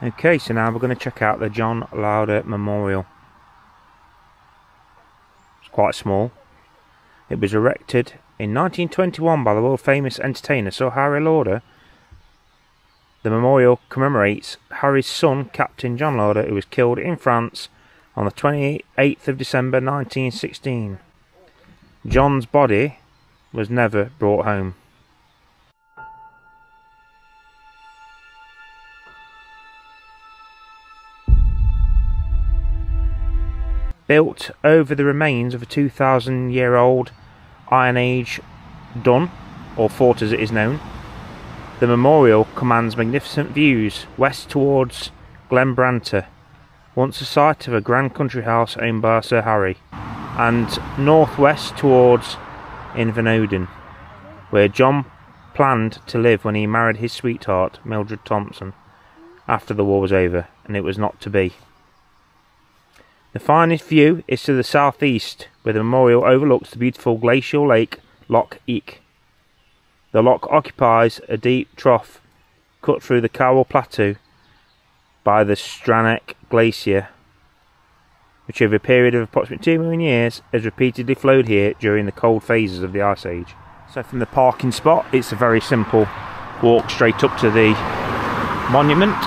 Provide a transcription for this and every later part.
Okay, so now we're going to check out the John Lauder Memorial. It's quite small. It was erected in 1921 by the world famous entertainer Sir Harry Lauder. The memorial commemorates Harry's son, Captain John Lauder, who was killed in France on the 28th of December 1916. John's body was never brought home. Built over the remains of a 2,000-year-old Iron Age dun, or fort as it is known, the memorial commands magnificent views west towards Glenbranta, once the site of a grand country house owned by Sir Harry, and northwest towards Invernoden, where John planned to live when he married his sweetheart Mildred Thompson after the war was over, and it was not to be. The finest view is to the southeast, where the memorial overlooks the beautiful glacial lake Loch Eek. The loch occupies a deep trough cut through the Cowell Plateau by the Stranech Glacier, which over a period of approximately 2 million years has repeatedly flowed here during the cold phases of the Ice Age. So from the parking spot, it's a very simple walk straight up to the monument.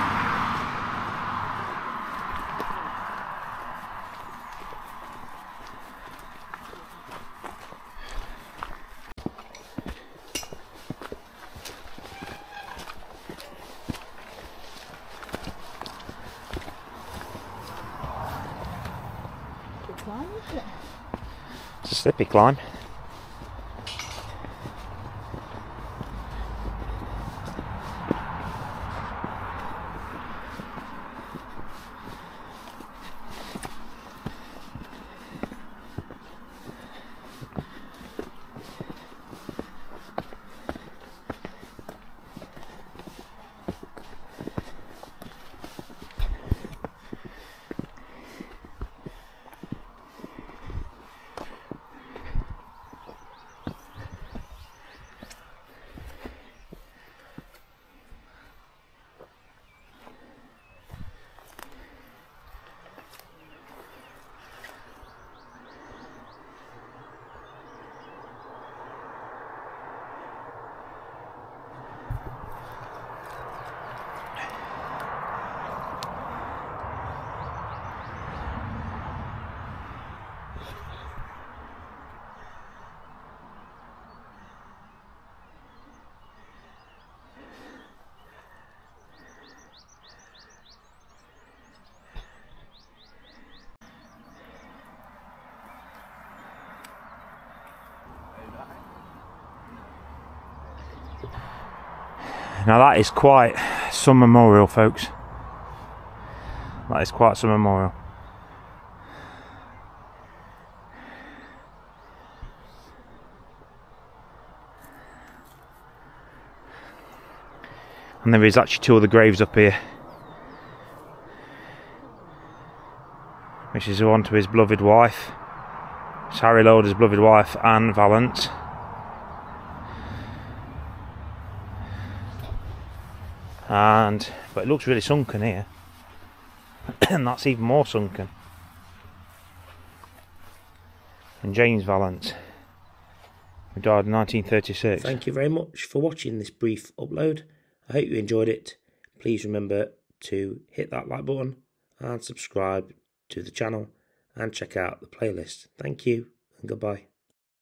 It's a slippy climb. Now that is quite some memorial, folks. That is quite some memorial. And there is actually 2 other graves up here, which is one to his beloved wife. It's Harry Lauder's beloved wife, Anne Valence. But it looks really sunken here. And that's even more sunken. And James Valence, who died in 1936. Thank you very much for watching this brief upload. I hope you enjoyed it. Please remember to hit that like button and subscribe to the channel and check out the playlist. Thank you and goodbye.